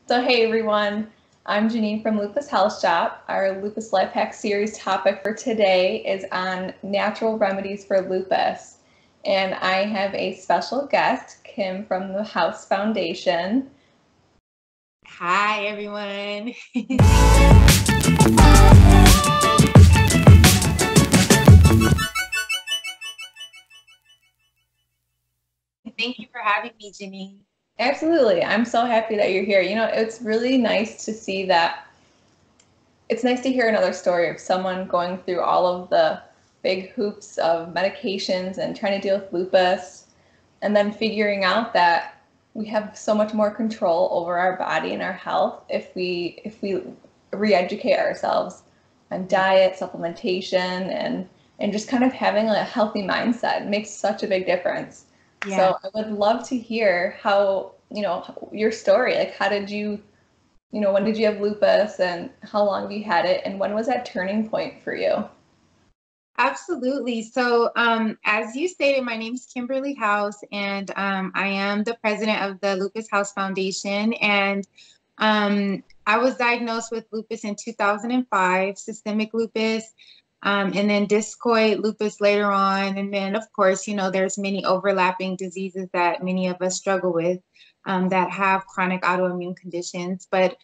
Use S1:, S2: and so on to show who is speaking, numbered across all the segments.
S1: So hey everyone, I'm Janine from Lupus Health Shop. Our Lupus Life Hack series topic for today is on natural remedies for lupus. And I have a special guest, Kim from the Howse Foundation.
S2: Hi, everyone. Thank you for having me, Janine.
S1: Absolutely. I'm so happy that you're here. It's really nice to see that. It's nice to hear another story of someone going through all of the big hoops of medications and trying to deal with lupus, and then figuring out that we have so much more control over our body and our health if we re-educate ourselves on diet, supplementation, and just kind of having a healthy mindset. It makes such a big difference.
S2: Yeah,
S1: So I would love to hear how, your story. Like, how did you, when did you have lupus, and how long have you had it, and when was that turning point for you?
S2: absolutely. So, as you stated, my name is Kimberly Howse, and I am the president of the Lupus House Foundation. And I was diagnosed with lupus in 2005, systemic lupus, and then discoid lupus later on. And then, of course, there's many overlapping diseases that many of us struggle with that have chronic autoimmune conditions. But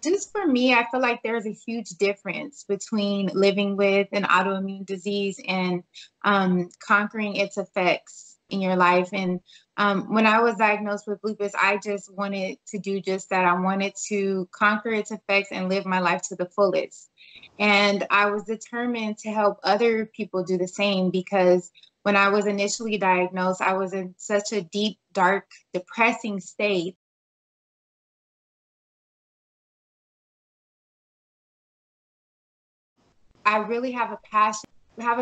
S2: just for me, I feel like there's a huge difference between living with an autoimmune disease and conquering its effects in your life. And when I was diagnosed with lupus, I just wanted to do just that. I wanted to conquer its effects and live my life to the fullest. And I was determined to help other people do the same because when I was initially diagnosed, I was in such a deep, dark, depressing state. I really have a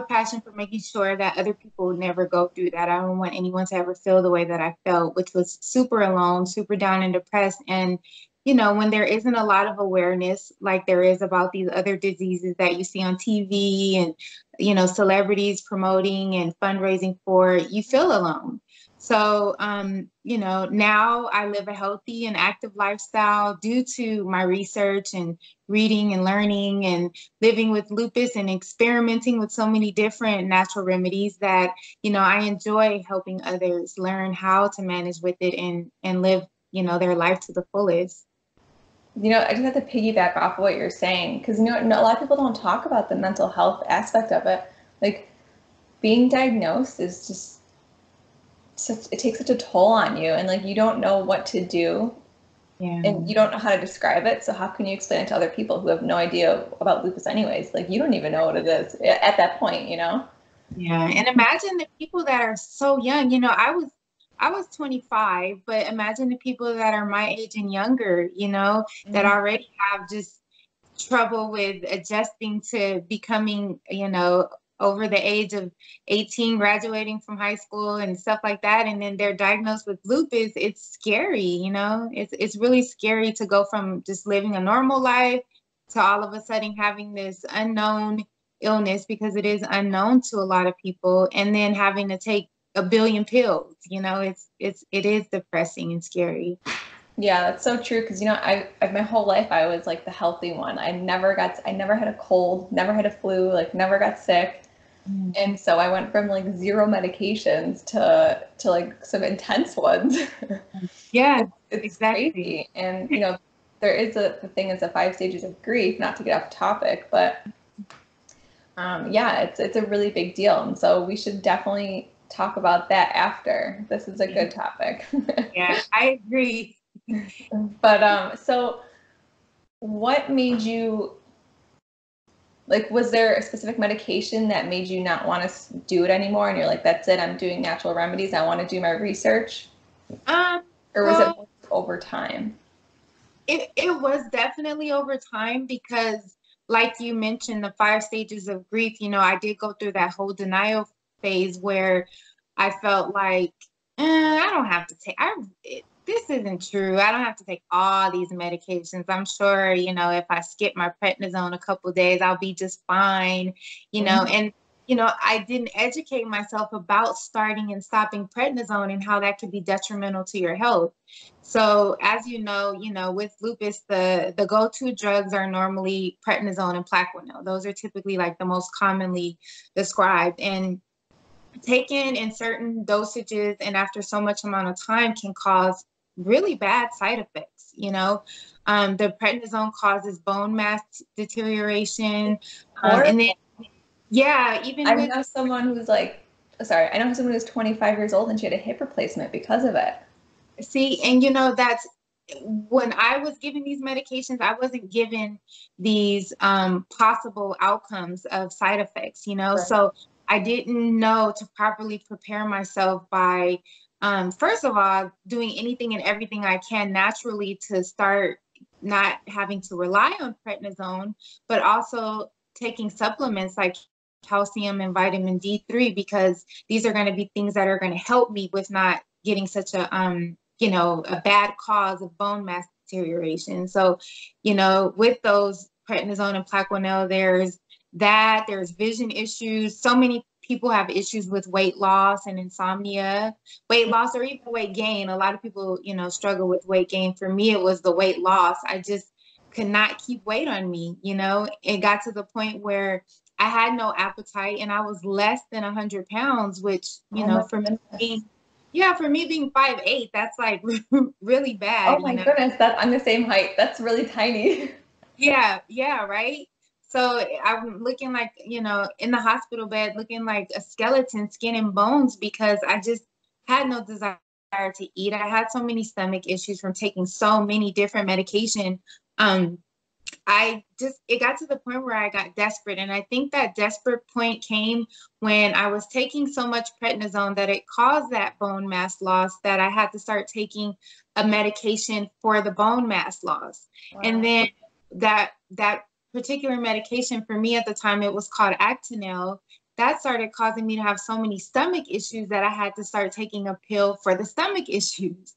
S2: passion for making sure that other people never go through that. I don't want anyone to ever feel the way that I felt, which was super alone, super down and depressed. And, when there isn't a lot of awareness like there is about these other diseases that you see on TV and, celebrities promoting and fundraising for, you feel alone. So, now I live a healthy and active lifestyle due to my research and reading and learning and living with lupus and experimenting with so many different natural remedies that, I enjoy helping others learn how to manage with it and live, their life to the fullest.
S1: I just have to piggyback off of what you're saying, because a lot of people don't talk about the mental health aspect of it. Like, being diagnosed is just it takes such a toll on you, and like you don't know what to do,
S2: Yeah.
S1: and you don't know how to describe it. So how can you explain it to other people who have no idea about lupus anyways? Like, you don't even know what it is at that point.
S2: Yeah. And imagine the people that are so young, I was 25, but imagine the people that are my age and younger, that
S1: Mhm.
S2: already have just trouble with adjusting to becoming, over the age of 18, graduating from high school and stuff like that. And then they're diagnosed with lupus. It's scary, it's really scary to go from just living a normal life to all of a sudden having this unknown illness, because it is unknown to a lot of people, and then having to take a billion pills. It is depressing and scary.
S1: Yeah, that's so true. Because I my whole life I was like the healthy one. I never had a cold, never had a flu, like never got sick.
S2: Mm.
S1: And so I went from like zero medications to like some intense ones.
S2: Yeah,
S1: It's
S2: exactly.
S1: crazy. And there is the thing is the 5 stages of grief, not to get off topic, but yeah, it's a really big deal. And so we should definitely talk about that after. This is a good topic.
S2: Yeah, I agree.
S1: But so what made you, like, was there a specific medication that made you not want to do it anymore? And you're like, that's it, I'm doing natural remedies. I want to do my research.
S2: Um,
S1: Or was it
S2: well,
S1: over time?
S2: it was definitely over time because, like you mentioned, the 5 stages of grief, I did go through that whole denial phase where I felt like, I don't have to take, this isn't true. I don't have to take all these medications. I'm sure, if I skip my prednisone a couple days, I'll be just fine,
S1: Mhm.
S2: and I didn't educate myself about starting and stopping prednisone and how that could be detrimental to your health. So as with lupus, the go-to drugs are normally prednisone and Plaquenil. Those are typically like the most commonly described, and taken in certain dosages and after so much amount of time can cause really bad side effects. The prednisone causes bone mass deterioration, and then even
S1: I
S2: with
S1: know someone who's like, sorry, I know someone who's 25 years old and she had a hip replacement because of it.
S2: see, and that's when I was given these medications, I wasn't given these possible outcomes of side effects,
S1: Right.
S2: So I didn't know to properly prepare myself by, first of all, doing anything and everything I can naturally to start not having to rely on prednisone, but also taking supplements like calcium and vitamin D3, because these are going to be things that are going to help me with not getting such a bad cause of bone mass deterioration. So, with those prednisone and Plaquenil, there's vision issues. So many people have issues with weight loss and insomnia, weight loss or even weight gain. A lot of people, struggle with weight gain. For me, it was the weight loss. I just could not keep weight on me. It got to the point where I had no appetite and I was less than 100 pounds, which, for me, for me being 5'8", that's like really bad.
S1: Oh my goodness, I'm the same height. That's really tiny.
S2: Yeah, right. So I'm looking like, in the hospital bed, looking like a skeleton, skin and bones, because I just had no desire to eat. I had so many stomach issues from taking so many different medication. It got to the point where I got desperate. And I think that desperate point came when I was taking so much prednisone that it caused that bone mass loss, that I had to start taking a medication for the bone mass loss. Wow. And then that particular medication for me at the time, it was called Actonel. That started causing me to have so many stomach issues that I had to start taking a pill for the stomach issues.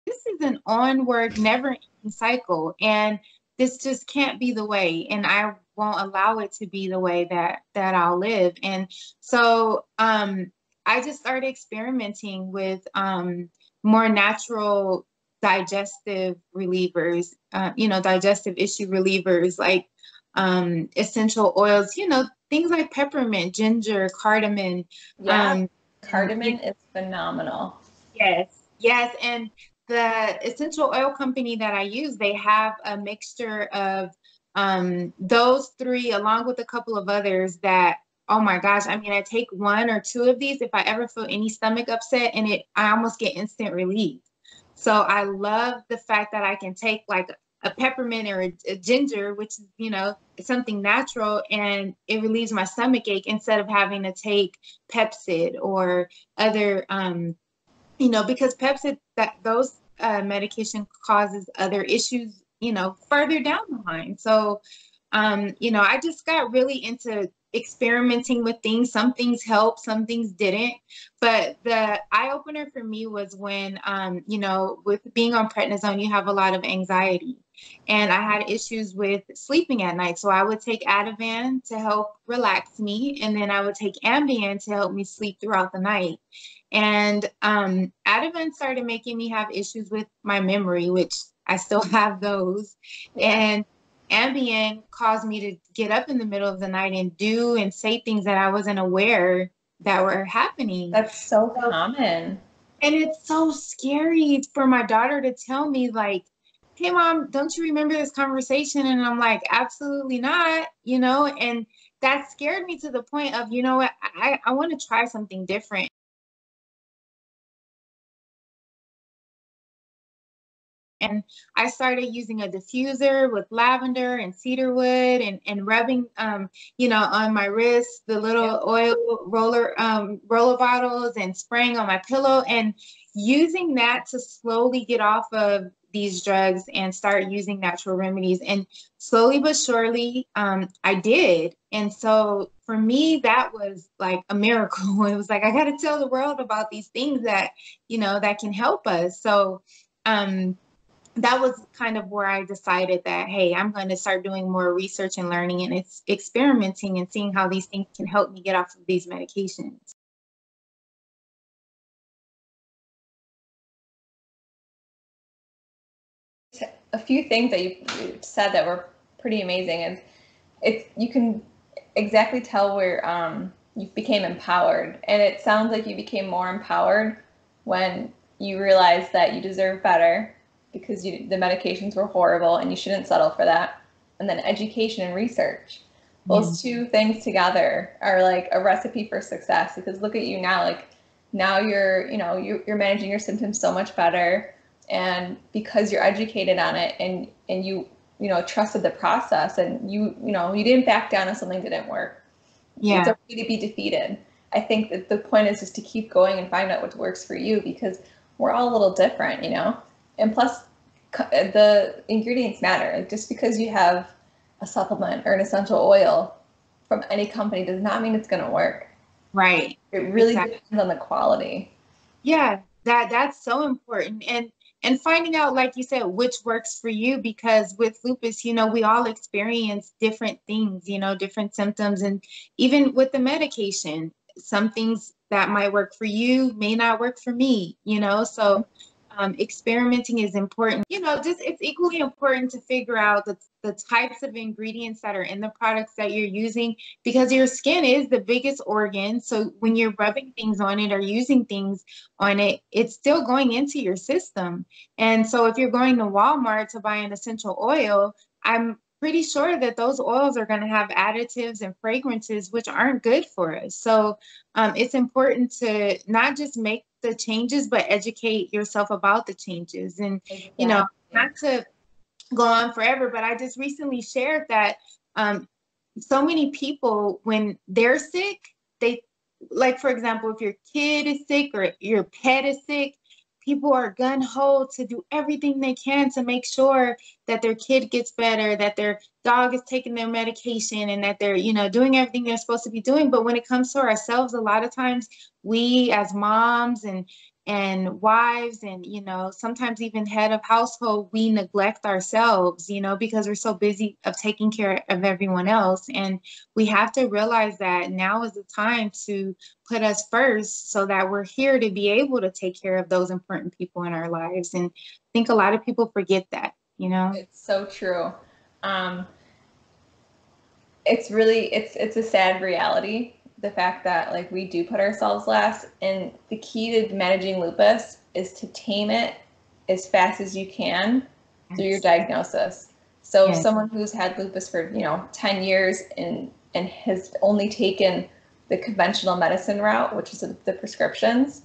S2: This is an onward, never-ending cycle, and this just can't be the way, and I won't allow it to be the way that I'll live. And so I just started experimenting with more natural digestive relievers, digestive issue relievers, like essential oils, things like peppermint, ginger, cardamom.
S1: Cardamom is phenomenal.
S2: Yes. And the essential oil company that I use, they have a mixture of those three, along with a couple of others that, oh my gosh, I mean, I take one or two of these if I ever feel any stomach upset, and I almost get instant relief. So I love the fact that I can take like a peppermint or a ginger, which is, something natural, and it relieves my stomach ache instead of having to take Pepcid or other, because Pepcid, those medication causes other issues, further down the line. So, I just got really into experimenting with things. Some things helped, some things didn't. But the eye opener for me was when, with being on prednisone, you have a lot of anxiety. And I had issues with sleeping at night. So I would take Ativan to help relax me. And then I would take Ambien to help me sleep throughout the night. And Ativan started making me have issues with my memory, which I still have those. Yeah. And Ambien caused me to get up in the middle of the night and do and say things that I wasn't aware that were happening.
S1: That's so common.
S2: And it's so scary for my daughter to tell me, like, hey, Mom, don't you remember this conversation? And I'm like, absolutely not, and that scared me to the point of, what, I want to try something different. And I started using a diffuser with lavender and cedarwood and rubbing, on my wrist, the little oil roller bottles, and spraying on my pillow, and using that to slowly get off of these drugs and start using natural remedies. And slowly but surely, I did. And so for me, that was like a miracle. It was like, I got to tell the world about these things that, that can help us. So, that was kind of where I decided that, hey, I'm going to start doing more research and learning, and it's experimenting and seeing how these things can help me get off of these medications.
S1: A few things that you said that were pretty amazing is you can exactly tell where you became empowered, and it sounds like you became more empowered when you realized that you deserve better because the medications were horrible and you shouldn't settle for that. And then education and research, those two things together are like a recipe for success, because look at you now, like now you're you're managing your symptoms so much better, and because you're educated on it, and you trusted the process, and you didn't back down if something didn't work.
S2: Yeah.
S1: It's okay to be defeated. I think that the point is just to keep going and find out what works for you, because we're all a little different, and plus the ingredients matter. Like, just because you have a supplement or an essential oil from any company does not mean it's going to work.
S2: Right.
S1: It really depends on the quality.
S2: Yeah, that's so important. And finding out, like you said, which works for you, because with lupus, we all experience different things, different symptoms. And even with the medication, some things that might work for you may not work for me, so experimenting is important. Just it's equally important to figure out the types of ingredients that are in the products that you're using, because your skin is the biggest organ. So when you're rubbing things on it or using things on it, it's still going into your system. And so if you're going to Walmart to buy an essential oil, I'm pretty sure that those oils are going to have additives and fragrances which aren't good for us. So it's important to not just make the changes, but educate yourself about the changes. And, not to go on forever, but I just recently shared that so many people, when they're sick, they, like, for example, if your kid is sick or your pet is sick, people are gun-ho to do everything they can to make sure that their kid gets better, that their dog is taking their medication, and that they're, doing everything they're supposed to be doing. But when it comes to ourselves, a lot of times we as moms and wives and, sometimes even head of household, we neglect ourselves, because we're so busy of taking care of everyone else. And we have to realize that now is the time to put us first, so that we're here to be able to take care of those important people in our lives. And I think a lot of people forget that,
S1: It's so true. It's really, it's a sad reality, the fact that, like, we do put ourselves last, and the key to managing lupus is to tame it as fast as you can through your diagnosis. So someone who's had lupus for 10 years and has only taken the conventional medicine route, which is the prescriptions,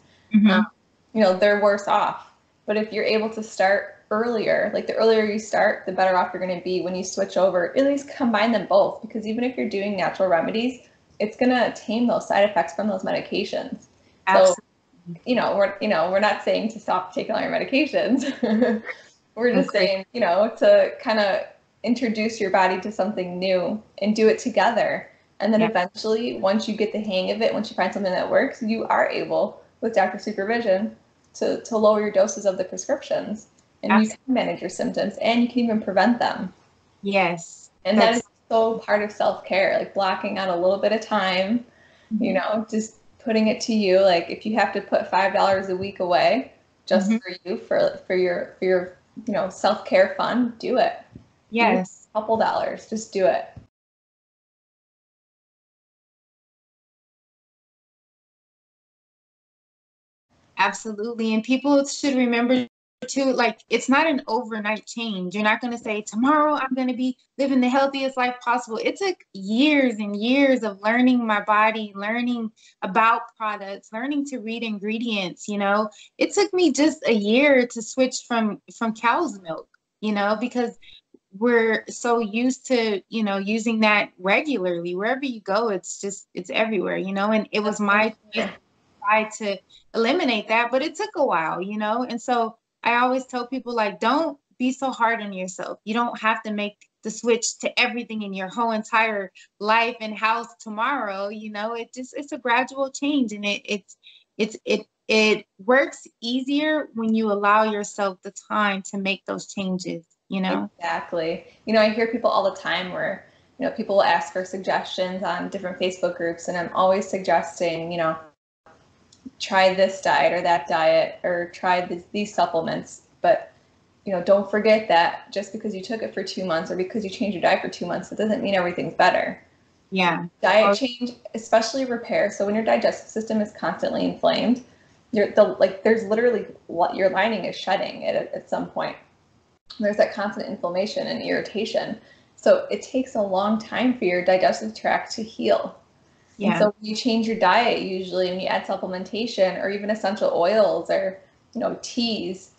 S1: they're worse off. But if you're able to start earlier, like the earlier you start, the better off you're going to be when you switch over. At least combine them both, because even if you're doing natural remedies, it's going to tame those side effects from those medications. Absolutely. So, we're not saying to stop taking all your medications. We're just saying, to kind of introduce your body to something new and do it together. And then eventually, once you get the hang of it, once you find something that works, you are able, with doctor supervision, to lower your doses of the prescriptions. And you can manage your symptoms, and you can even prevent them.
S2: Yes.
S1: And that is so part of self-care, like blocking out a little bit of time, just putting it to you. Like, if you have to put $5 a week away just for you, for your self-care fund, do it.
S2: Yes.
S1: A couple dollars, just do it.
S2: Absolutely. And people should remember too, like, it's not an overnight change. You're not going to say, tomorrow I'm going to be living the healthiest life possible. It took years and years of learning my body, learning about products, learning to read ingredients. It took me just a year to switch from cow's milk, because we're so used to, using that regularly. Wherever you go, it's everywhere, and it was my try to eliminate that, but it took a while, and so I always tell people, like, don't be so hard on yourself. You don't have to make the switch to everything in your whole entire life and house tomorrow. It's a gradual change, and it works easier when you allow yourself the time to make those changes, you know?
S1: Exactly. You know, I hear people all the time where, you know, people will ask for suggestions on different Facebook groups, and I'm always suggesting, you know, try this diet or that diet, or try these supplements. But, you know, don't forget that just because you took it for 2 months or because you changed your diet for 2 months, it doesn't mean everything's better.
S2: Yeah.
S1: Diet change, especially repair. So when your digestive system is constantly inflamed, there's literally what your lining is shedding at some point. There's that constant inflammation and irritation. So it takes a long time for your digestive tract to heal. And so when you change your diet, usually when you add supplementation or even essential oils or, you know, teas,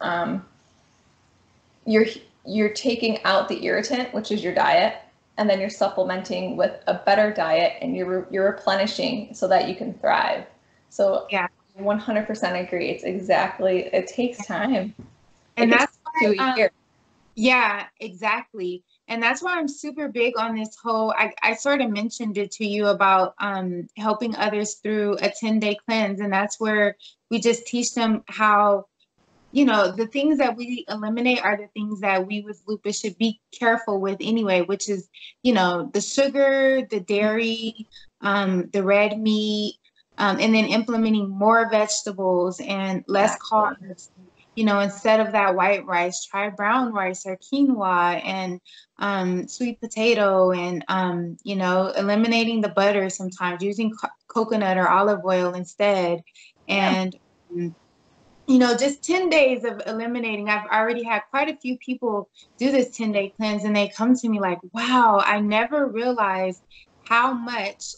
S1: you're taking out the irritant, which is your diet, and then you're supplementing with a better diet, and you're replenishing so that you can thrive. So
S2: yeah,
S1: 100% agree. It takes time.
S2: And that's
S1: why,
S2: a year. Yeah, exactly. And that's why I'm super big on this whole, I sort of mentioned it to you about helping others through a 10-day cleanse. And that's where we just teach them how, you know, the things that we eliminate are the things that we with lupus should be careful with anyway, which is, you know, the sugar, the dairy, the red meat, and then implementing more vegetables and less carbs. You know, instead of that white rice, try brown rice or quinoa and sweet potato and, you know, eliminating the butter sometimes, using coconut or olive oil instead. And, you know, just 10 days of eliminating. I've already had quite a few people do this 10-day cleanse, and they come to me like, wow, I never realized how much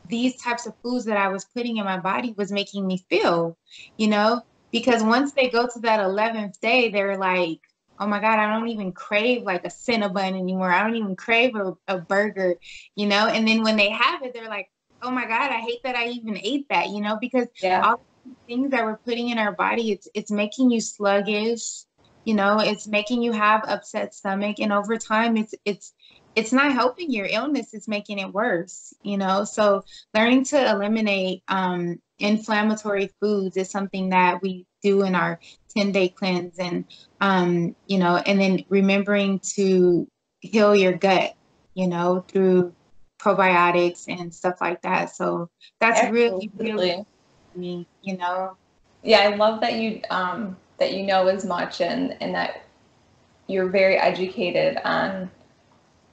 S2: these types of foods that I was putting in my body was making me feel, you know? Because once they go to that 11th day, they're like, oh my God, I don't even crave like a Cinnabon anymore. I don't even crave a burger, you know? And then when they have it, they're like, oh my God, I hate that I even ate that, you know? Because all the things that we're putting in our body, it's making you sluggish, you know? It's making you have upset stomach. And over time, it's not helping your illness, it's making it worse, you know? So learning to eliminate inflammatory foods is something that we do in our 10-day cleanse. And, you know, and then remembering to heal your gut, you know, through probiotics and stuff like that. So that's really me, you know?
S1: Yeah, I love that you know as much and that you're very educated on.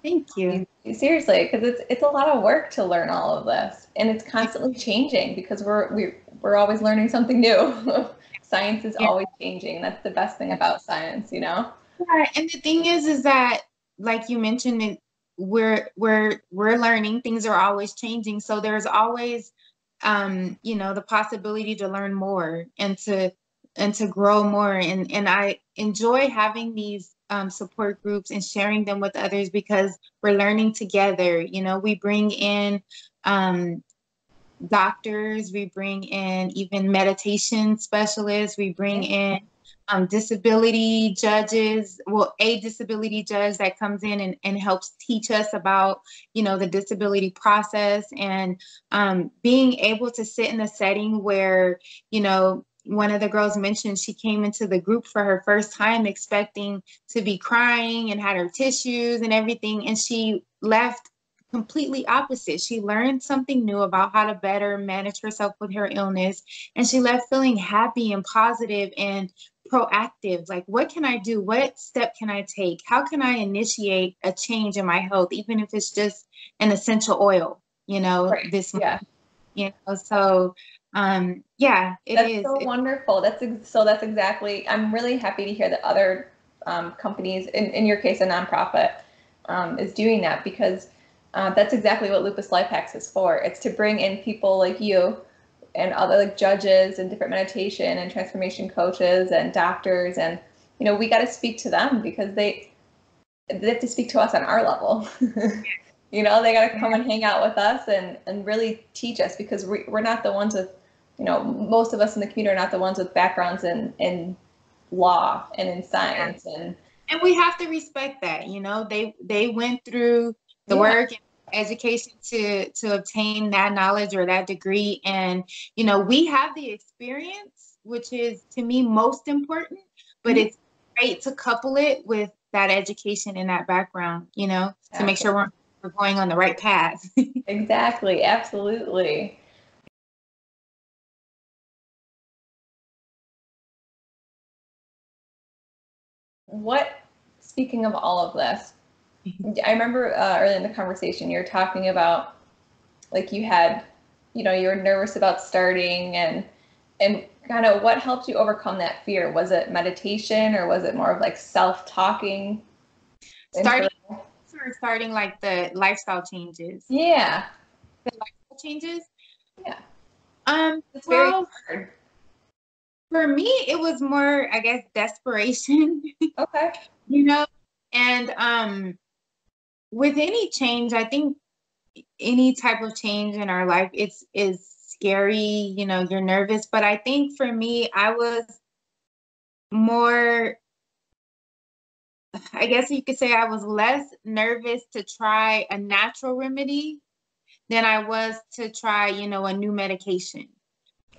S2: Thank you.
S1: Seriously, because it's a lot of work to learn all of this, and it's constantly changing because we're always learning something new. Science is always changing. That's the best thing about science, you know?
S2: Yeah, and the thing is that, like you mentioned, it we're learning. Things are always changing, so there's always, you know, the possibility to learn more and to grow more. And I enjoy having these support groups and sharing them with others because we're learning together. You know, we bring in doctors, we bring in even meditation specialists, we bring in disability judges, well, a disability judge that comes in and helps teach us about, you know, the disability process, and being able to sit in a setting where, you know, one of the girls mentioned she came into the group for her first time expecting to be crying and had her tissues and everything, and she left completely opposite. She learned something new about how to better manage herself with her illness, and she left feeling happy and positive and proactive. Like, what can I do? What step can I take? How can I initiate a change in my health, even if it's just an essential oil, you know, this month, you know? So yeah,
S1: That's so wonderful. That's exactly, I'm really happy to hear that other companies, in your case, a nonprofit, is doing that, because that's exactly what Lupus Life Hacks is for. It's to bring in people like you and other like judges and different meditation and transformation coaches and doctors, and you know, we got to speak to them because they have to speak to us on our level. You know, they got to come and hang out with us and really teach us, because we're not the ones with, you know, most of us in the community are not the ones with backgrounds in law and in science, and
S2: we have to respect that. You know, they went through the work and education to obtain that knowledge or that degree, and you know, we have the experience, which is to me most important, but it's great to couple it with that education and that background, you know, to make sure we're going on the right path.
S1: Exactly. Absolutely. Speaking of all of this, I remember early in the conversation, you were talking about, like, you had, you were nervous about starting, and kind of what helped you overcome that fear? Was it meditation, or was it more of like self-talking?
S2: Starting like the lifestyle changes.
S1: Yeah.
S2: The lifestyle changes?
S1: Yeah.
S2: It's very hard. For me, it was more, I guess, desperation.
S1: Okay.
S2: You know, and with any change, I think any type of change in our life, is scary, you know, you're nervous. But I think for me, I was more, I guess you could say I was less nervous to try a natural remedy than I was to try, you know, a new medication.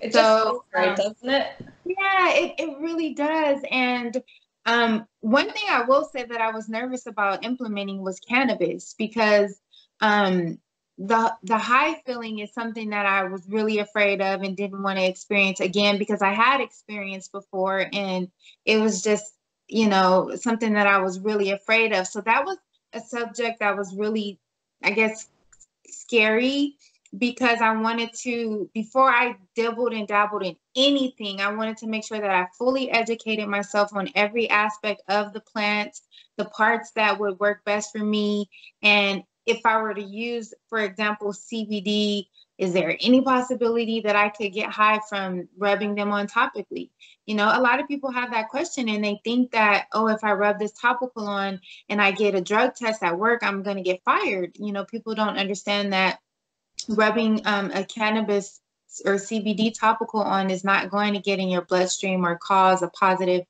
S1: It just feels right, doesn't it?
S2: Yeah, it really does. And one thing I will say that I was nervous about implementing was cannabis, because the high feeling is something that I was really afraid of and didn't want to experience again, because I had experienced before, and it was just, you know, something that I was really afraid of. So that was a subject that was really, I guess, scary, because I wanted to, before I dabbled in anything, I wanted to make sure that I fully educated myself on every aspect of the plant, the parts that would work best for me. And if I were to use, for example, CBD, is there any possibility that I could get high from rubbing them on topically? You know, a lot of people have that question, and they think that, oh, if I rub this topical on and I get a drug test at work, I'm going to get fired. You know, people don't understand that rubbing a cannabis or CBD topical on is not going to get in your bloodstream or cause a positive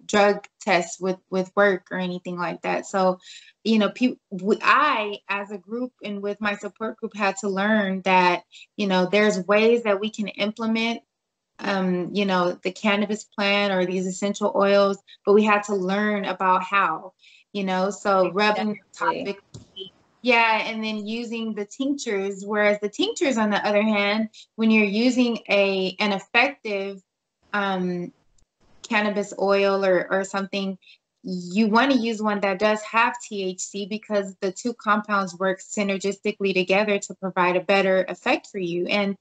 S2: drug test with work or anything like that. So, you know, I, as a group and with my support group, had to learn that, you know, there's ways that we can implement you know, the cannabis plant or these essential oils, but we had to learn about how, you know, so rubbing topically. Yeah, and then using the tinctures, whereas the tinctures, on the other hand, when you're using an effective cannabis oil or something, you want to use one that does have THC, because the two compounds work synergistically together to provide a better effect for you. And,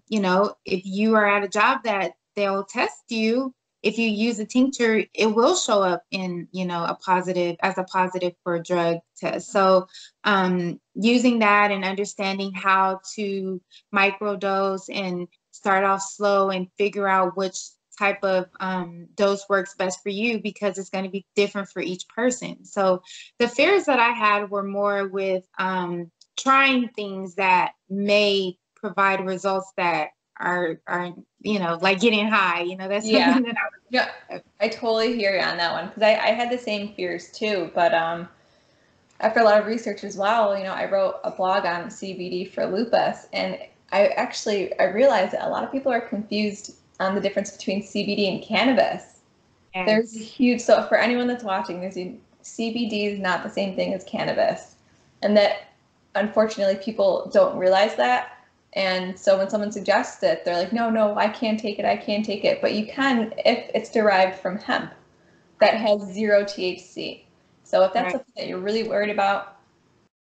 S2: you know, if you are at a job that they'll test you, if you use a tincture, it will show up in, you know, as a positive for a drug test. So using that and understanding how to microdose and start off slow and figure out which type of dose works best for you, because it's going to be different for each person. So the fears that I had were more with trying things that may provide results that are you know, like getting high, you know, that's something that
S1: I totally hear you on that one, because I had the same fears too, but after a lot of research as well, you know, I wrote a blog on CBD for lupus, and I realized that a lot of people are confused on the difference between CBD and cannabis. Yes. There's a huge, so for anyone that's watching, CBD is not the same thing as cannabis, and that unfortunately people don't realize that. And so when someone suggests it, they're like, no, I can't take it. But you can if it's derived from hemp that has 0 THC. So if that's something that you're really worried about,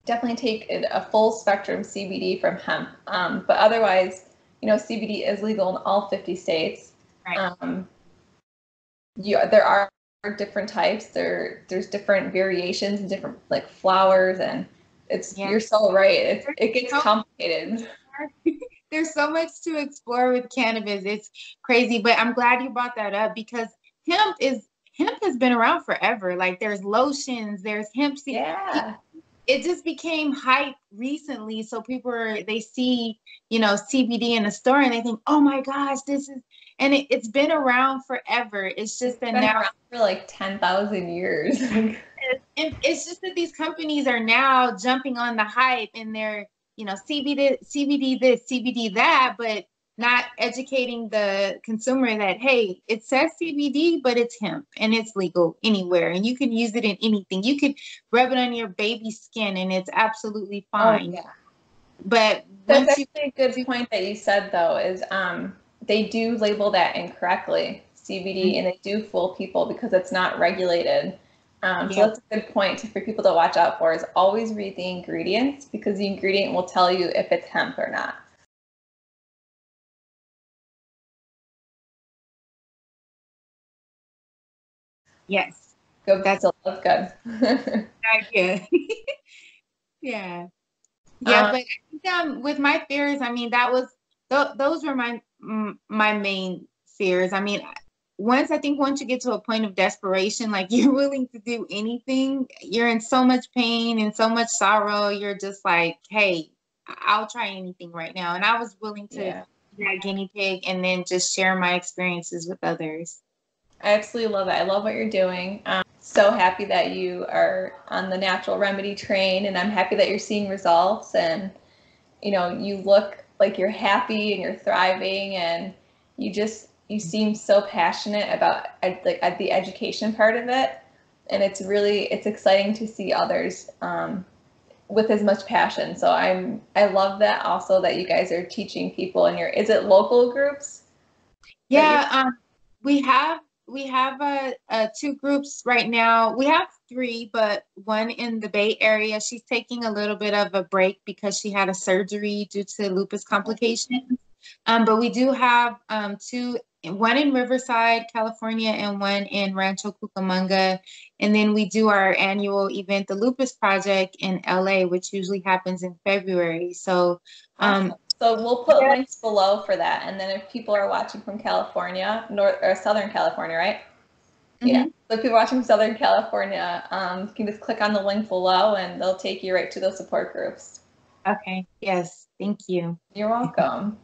S1: definitely take a full spectrum CBD from hemp. But otherwise, you know, CBD is legal in all 50 states. There are different types. There's different variations and different like flowers, and you're so right. It gets complicated.
S2: There's so much to explore with cannabis. It's crazy, but I'm glad you brought that up, because hemp has been around forever. Like, there's lotions, there's hemp seed.
S1: Yeah.
S2: It just became hype recently. So they see, you know, CBD in the store and they think, oh my gosh, and it's been around forever. It's just that now
S1: around for like 10,000 years.
S2: It's just that these companies are now jumping on the hype, and they're, you know, CBD this, CBD that, but not educating the consumer that, hey, it says CBD, but it's hemp and it's legal anywhere and you can use it in anything. You could rub it on your baby's skin and it's absolutely fine.
S1: Oh, yeah.
S2: But
S1: That's
S2: once
S1: actually a good point that you said, though, is they do label that incorrectly, CBD, and they do fool people because it's not regulated. So that's a good point for people to watch out for, is always read the ingredients, because the ingredient will tell you if it's hemp or not.
S2: Yes.
S1: Good. That's good.
S2: Yeah. Yeah. Yeah, but I think, with my fears, I mean, those were my main fears. I mean, once you get to a point of desperation, like you're willing to do anything, you're in so much pain and so much sorrow, you're just like, hey, I'll try anything right now. And I was willing to be a guinea pig and then just share my experiences with others.
S1: I absolutely love it. I love what you're doing. So happy that you are on the natural remedy train, and I'm happy that you're seeing results, and you look like you're happy and you're thriving, and you seem so passionate about the education part of it, and it's exciting to see others with as much passion. So I love that also, that you guys are teaching people in is it local groups?
S2: Yeah, we have two groups right now. We have three, but one in the Bay Area. She's taking a little bit of a break because she had a surgery due to lupus complications. But we do have two, one in Riverside, California, and one in Rancho Cucamonga. And then we do our annual event, the Lupus Project, in LA, which usually happens in February. So
S1: awesome. So we'll put links below for that. And then if people are watching from California, Southern California, right? Mm-hmm. Yeah. So if people are watching from Southern California, you can just click on the link below and they'll take you right to those support groups.
S2: Okay. Yes. Thank you.
S1: You're welcome.